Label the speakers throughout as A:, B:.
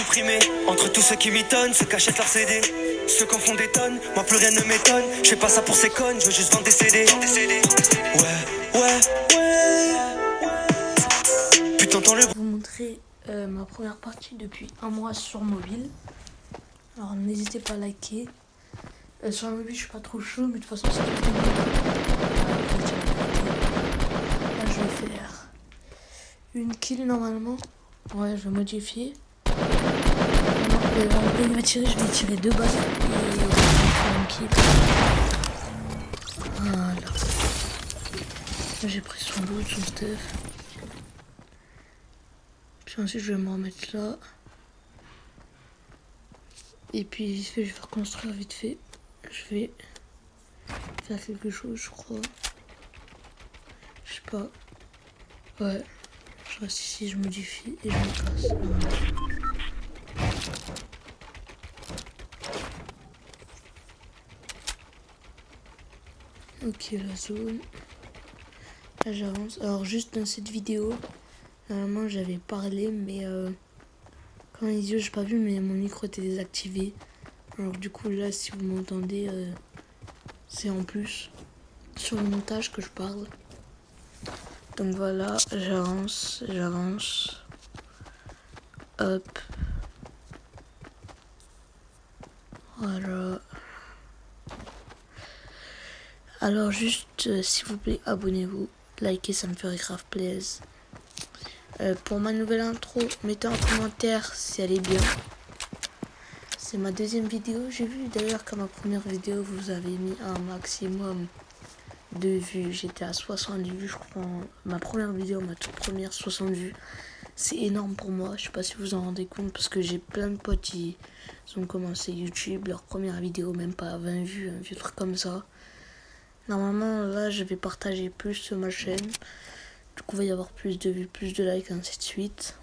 A: supprimé. Entre tous ceux qui m'étonnent, ceux qui achètent leur CD, ceux qui en font des tonnes, moi plus rien ne m'étonne. Je fais pas ça pour ces connes, je veux juste vendre des CD. Ouais. Putain, t'en le...
B: Je vais vous montrer ma première partie depuis un mois sur mobile. Alors n'hésitez pas à liker. Sur la mobile je suis pas trop chaud, mais de toute façon c'est tout le temps. Là je vais faire une kill normalement. Ouais, je vais modifier. Il va tirer, je vais tirer 2 balles et on va faire une kill. Voilà. J'ai pris son loot, son stuff. Puis ensuite je vais me remettre là. Et puis vite fait, je vais faire construire vite fait. Je vais faire quelque chose, je crois. Je sais pas. Ouais. Je reste ici, je modifie et je me casse. Voilà. Ok, la zone. Là j'avance. Alors juste dans cette vidéo, normalement j'avais parlé, mais quand les yeux j'ai pas vu, mais mon micro était désactivé. Alors du coup là si vous m'entendez, c'est en plus sur le montage que je parle. Donc voilà, j'avance. Hop. Voilà. Alors juste, s'il vous plaît, abonnez-vous. Likez, ça me ferait grave plaisir. Pour ma nouvelle intro, mettez en commentaire si elle est bien. C'est ma deuxième vidéo. J'ai vu d'ailleurs qu'à ma première vidéo, vous avez mis un maximum de vues. J'étais à 60 vues, je crois. Ma première vidéo, ma toute première, 60 vues. C'est énorme pour moi. Je sais pas si vous en rendez compte parce que j'ai plein de potes qui ont commencé YouTube. Leur première vidéo, même pas à 20 vues, un vieux truc comme ça. Normalement, là, je vais partager plus sur ma chaîne. Du coup, il va y avoir plus de vues, plus de likes, ainsi de suite.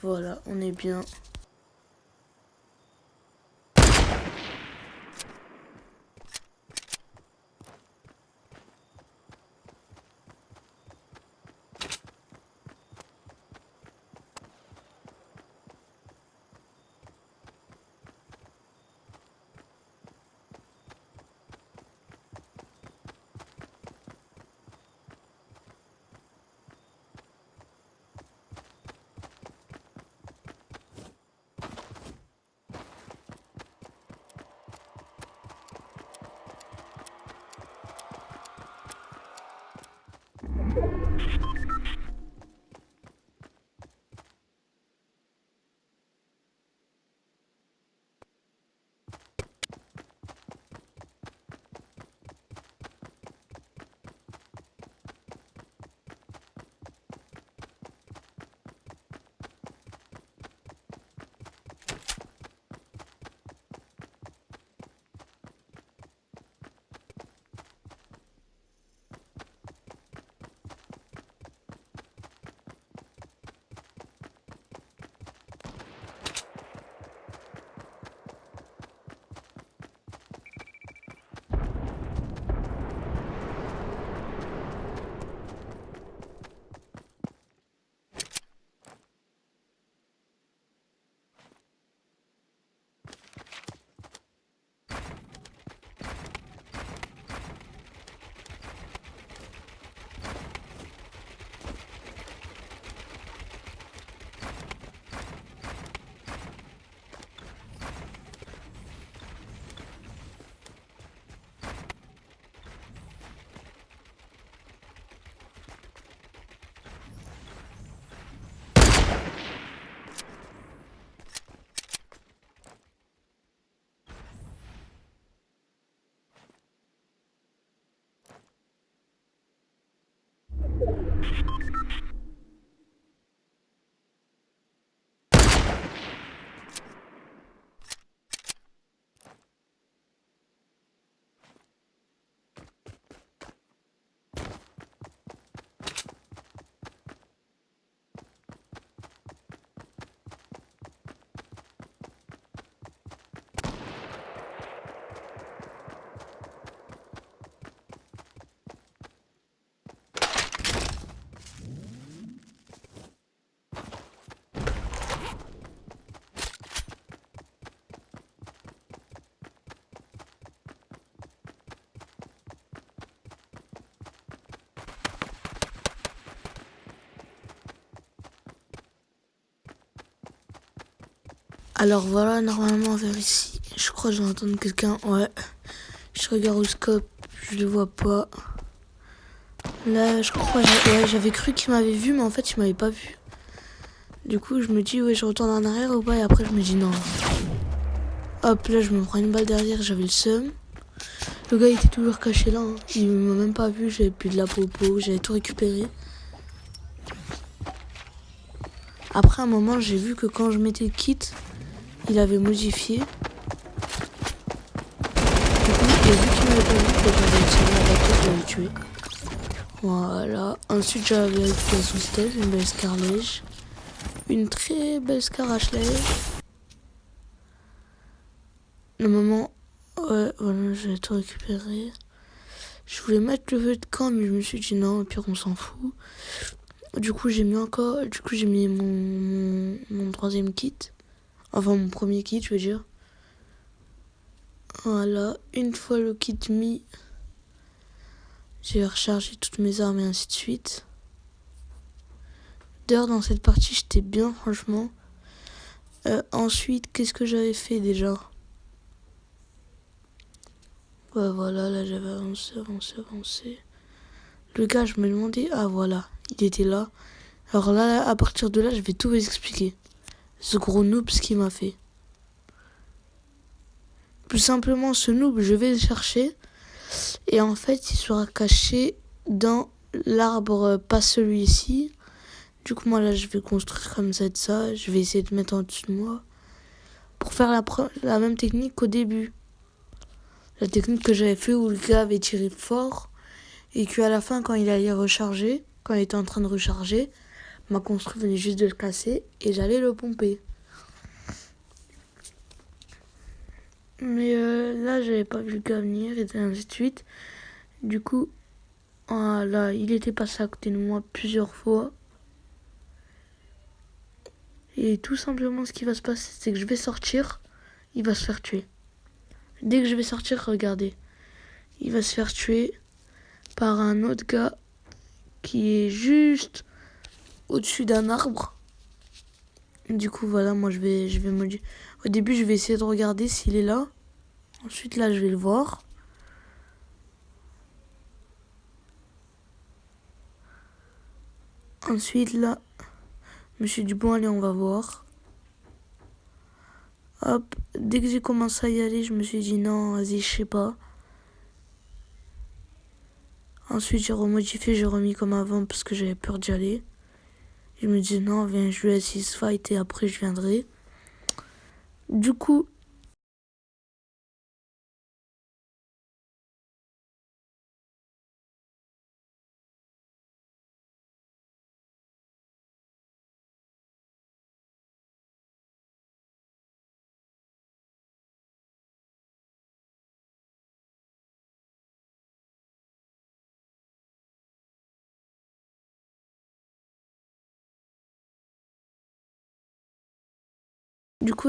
B: Voilà, on est bien. Alors voilà, normalement vers ici, je crois que j'entends quelqu'un. Ouais, je regarde au scope, je le vois pas. Là, je crois, j'avais cru qu'il m'avait vu, mais en fait, il m'avait pas vu. Du coup, je me dis, ouais, je retourne en arrière ou pas, et après, je me dis non. Hop, là, je me prends une balle derrière, j'avais le seum. Le gars, il était toujours caché là, hein. Il m'a même pas vu, j'avais plus de la popo, j'avais tout récupéré. Après, à un moment, j'ai vu que quand je mettais le kit, il avait modifié. Du coup, et vu qu'il m'avait pas vu, j'avais tiré la bateau, je l'avais tué. Voilà. Ensuite, j'avais récupéré son stealth, une belle scarlège. Une très belle scar Ashley. Le moment, ouais, voilà, j'ai tout récupéré. Je voulais mettre le feu de camp, mais je me suis dit non, au pire, on s'en fout. Du coup, j'ai mis mon troisième kit. Enfin, mon premier kit, je veux dire. Voilà, une fois le kit mis, j'ai rechargé toutes mes armes et ainsi de suite. D'ailleurs, dans cette partie, j'étais bien, franchement. Ensuite, qu'est-ce que j'avais fait déjà? Ouais, voilà, là, j'avais avancé. Le gars, je me demandais, ah voilà, il était là. Alors là, à partir de là, je vais tout vous expliquer. Ce gros noob, ce qu'il m'a fait. Plus simplement, ce noob, je vais le chercher. Et en fait, il sera caché dans l'arbre, pas celui-ci. Du coup, moi, là, je vais construire comme ça de ça. Je vais essayer de mettre en dessous de moi. Pour faire la même technique qu'au début. La technique que j'avais fait où le gars avait tiré fort. Et qu'à la fin, quand il allait recharger, quand il était en train de recharger, ma construit venait juste de le casser. Et j'allais le pomper. Mais là, j'avais pas vu le gars venir et ainsi de suite. Du coup, là, il était passé à côté de moi plusieurs fois. Et tout simplement, ce qui va se passer, c'est que je vais sortir. Il va se faire tuer. Dès que je vais sortir, regardez. Il va se faire tuer par un autre gars qui est juste au-dessus d'un arbre. Du coup, voilà, moi, je vais me dire... Au début, je vais essayer de regarder s'il est là. Ensuite, là, je vais le voir. Ensuite, là, je me suis dit, bon, allez, on va voir. Hop, dès que j'ai commencé à y aller, je me suis dit, non, vas-y, je sais pas. Ensuite, j'ai remodifié, j'ai remis comme avant parce que j'avais peur d'y aller. Je me dis, non, viens, je laisse il se fight et après, je viendrai. Du coup,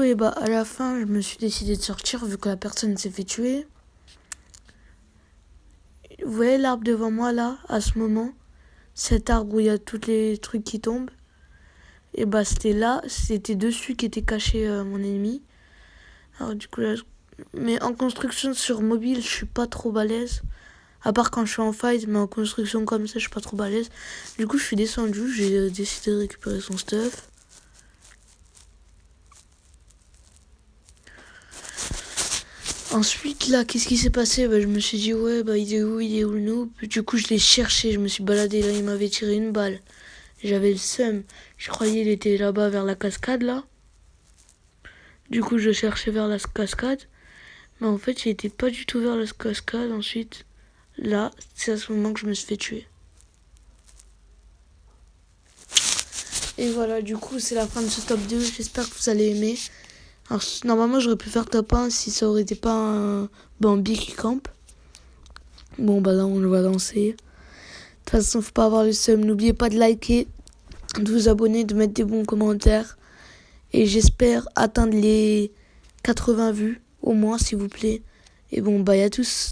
B: et bah, à la fin, je me suis décidé de sortir vu que la personne s'est fait tuer. Vous voyez l'arbre devant moi, là, à ce moment? Cet arbre où il y a tous les trucs qui tombent. Et bah, c'était là, c'était dessus qu'était caché mon ennemi. Alors, du coup, là, mais en construction sur mobile, je suis pas trop balèze. À part quand je suis en fight, mais en construction comme ça, je suis pas trop balèze. Du coup, je suis descendu, j'ai décidé de récupérer son stuff. Ensuite, là, qu'est-ce qui s'est passé? Bah, je me suis dit, ouais, bah, il est où le noob? Du coup, je l'ai cherché, je me suis baladé, là, il m'avait tiré une balle. J'avais le seum. Je croyais qu'il était là-bas vers la cascade, là. Du coup, je cherchais vers la cascade. Mais en fait, il était pas du tout vers la cascade. Ensuite, là, c'est à ce moment que je me suis fait tuer. Et voilà, du coup, c'est la fin de ce top 2. J'espère que vous allez aimer. Alors, normalement, j'aurais pu faire top 1 si ça aurait été pas un Bambi qui campe. Bon, bah là, on le va lancer. De toute façon, faut pas avoir le seum. N'oubliez pas de liker, de vous abonner, de mettre des bons commentaires. Et j'espère atteindre les 80 vues, au moins, s'il vous plaît. Et bon, bye à tous.